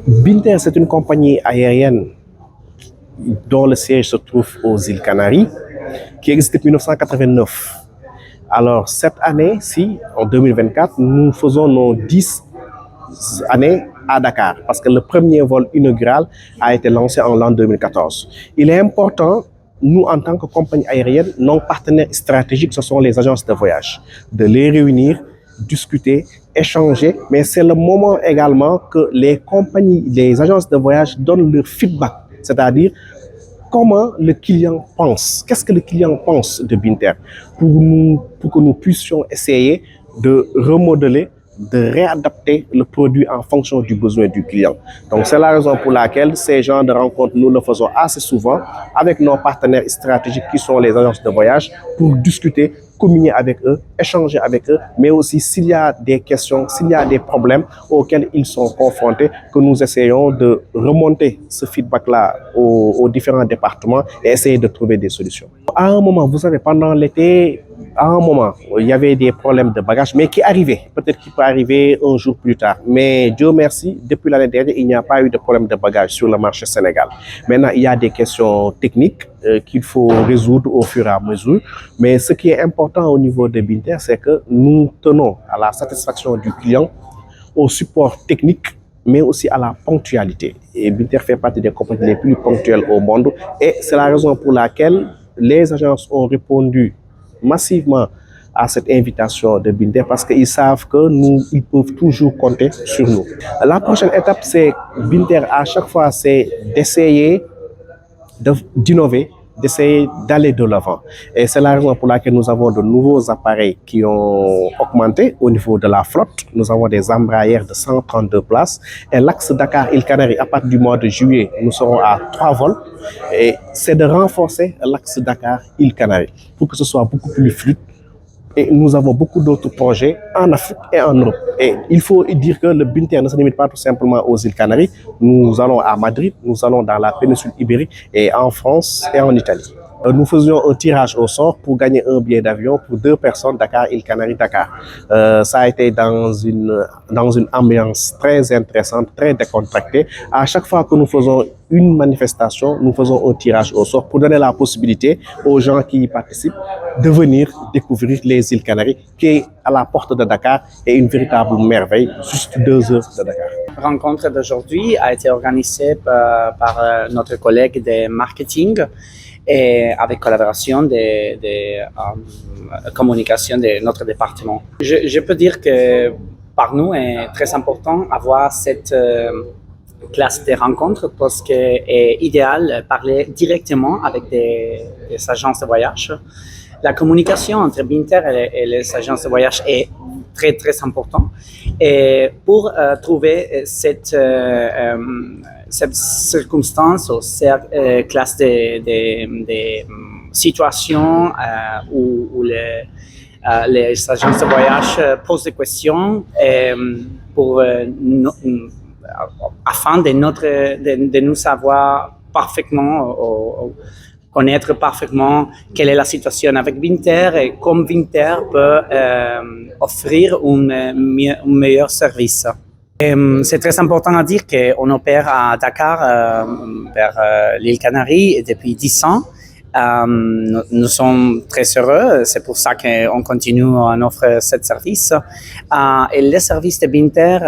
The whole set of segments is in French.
Binter, c'est une compagnie aérienne dont le siège se trouve aux îles Canaries, qui existe depuis 1989. Alors, cette année-ci, en 2024, nous faisons nos 10 années à Dakar, parce que le premier vol inaugural a été lancé en l'an 2014. Il est important, nous, en tant que compagnie aérienne, nos partenaires stratégiques, ce sont les agences de voyage, de les réunir, discuter, échanger, mais c'est le moment également que les compagnies, les agences de voyage donnent leur feedback, c'est-à-dire comment le client pense, qu'est-ce que le client pense de Binter, pour que nous puissions essayer de remodeler, de réadapter le produit en fonction du besoin du client. Donc c'est la raison pour laquelle ces genres de rencontres, nous le faisons assez souvent avec nos partenaires stratégiques qui sont les agences de voyage pour discuter, communier avec eux, échanger avec eux, mais aussi s'il y a des questions, s'il y a des problèmes auxquels ils sont confrontés, que nous essayons de remonter ce feedback-là aux différents départements et essayer de trouver des solutions. À un moment, vous savez, pendant l'été, à un moment, il y avait des problèmes de bagages, mais qui arrivaient. Peut-être qu'il peut arriver un jour plus tard. Mais Dieu merci, depuis l'année dernière, il n'y a pas eu de problème de bagages sur le marché sénégal. Maintenant, il y a des questions techniques qu'il faut résoudre au fur et à mesure. Mais ce qui est important au niveau de Binter, c'est que nous tenons à la satisfaction du client, au support technique, mais aussi à la ponctualité. Et Binter fait partie des compagnies les plus ponctuelles au monde. Et c'est la raison pour laquelle les agences ont répondu massivement à cette invitation de Binter parce qu'ils savent que ils peuvent toujours compter sur nous. La prochaine étape, c'est Binter à chaque fois, c'est d'essayer d'innover, d'essayer d'aller de l'avant. Et c'est la raison pour laquelle nous avons de nouveaux appareils qui ont augmenté au niveau de la flotte. Nous avons des Embraer de 132 places. Et l'axe Dakar-Îles Canaries, à partir du mois de juillet, nous serons à 3 vols. Et c'est de renforcer l'axe Dakar-Îles Canaries pour que ce soit beaucoup plus fluide. Et nous avons beaucoup d'autres projets en Afrique et en Europe. Et il faut dire que le Binter ne se limite pas tout simplement aux îles Canaries. Nous allons à Madrid, nous allons dans la péninsule ibérique et en France et en Italie. Nous faisions un tirage au sort pour gagner un billet d'avion pour 2 personnes Dakar, îles Canaries, Dakar. Ça a été dans une ambiance très intéressante, très décontractée. À chaque fois que nous faisons une manifestation, nous faisons un tirage au sort pour donner la possibilité aux gens qui y participent de venir découvrir les îles Canaries, qui est à la porte de Dakar et une véritable merveille, juste 2 heures de Dakar. La rencontre d'aujourd'hui a été organisée par notre collègue de marketing et avec collaboration de communication de notre département. Je peux dire que par nous est très important avoir cette classe de rencontres parce que est idéal de parler directement avec des agences de voyage. La communication entre Binter et les agences de voyage est très, très important. Et pour trouver cette circonstance ou cette classe de situations où les agences de voyage posent des questions afin de nous savoir parfaitement connaître parfaitement quelle est la situation avec Binter et comment Binter peut offrir un meilleur service. C'est très important à dire qu'on opère à Dakar vers l'île Canaries depuis 10 ans. Nous sommes très heureux, c'est pour ça qu'on continue à offrir ce service. Et le service de Binter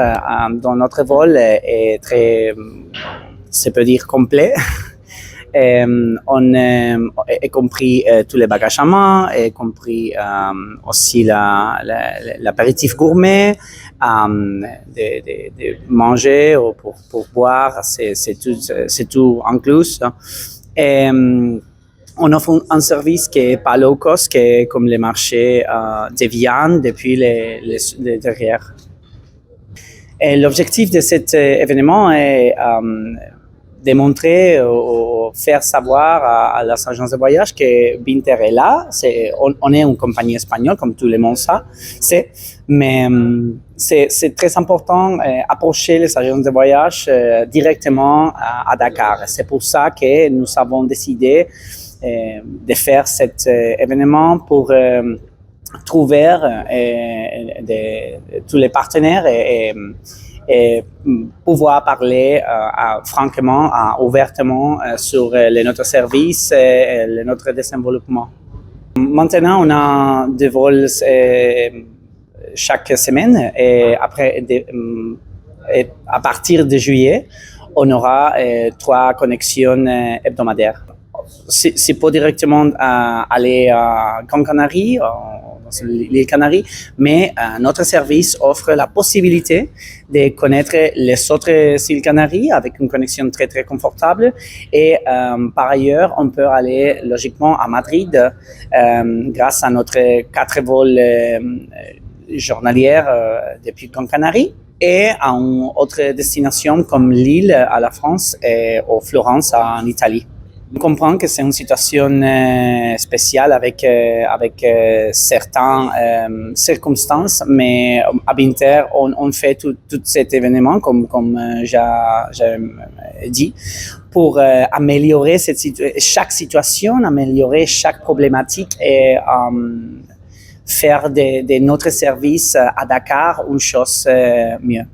dans notre vol est très, ça peut dire, complet. On a compris tous les bagages à main, y compris aussi l'apéritif gourmet, de manger ou pour boire, c'est tout inclus. Et, on offre un service qui n'est pas low cost, qui est comme les marchés de viande depuis les derrière. Et l'objectif de cet événement est démontrer ou faire savoir à las agences de voyage que Binter est là. On est une compagnie espagnole, comme tout le monde sait, mais c'est très important d'approcher les agences de voyage directement à Dakar. C'est pour ça que nous avons décidé de faire cet événement pour trouver tous les partenaires pouvoir parler franchement, ouvertement sur notre service et notre développement. Maintenant, on a des vols chaque semaine et après, et à partir de juillet, on aura 3 connexions hebdomadaires. C'est pas directement aller à Gran Canaria, dans l'île Canaries, mais notre service offre la possibilité de connaître les autres îles Canaries avec une connexion très très confortable et par ailleurs on peut aller logiquement à Madrid grâce à notre 4 vols journalières depuis Gran Canaria et à une autre destination comme Lille à la France et au Florence en Italie. On comprend que c'est une situation spéciale avec certaines circonstances, mais à Binter, on fait tout cet événement, comme j'ai dit, pour améliorer chaque situation, améliorer chaque problématique et faire de notre service à Dakar une chose mieux.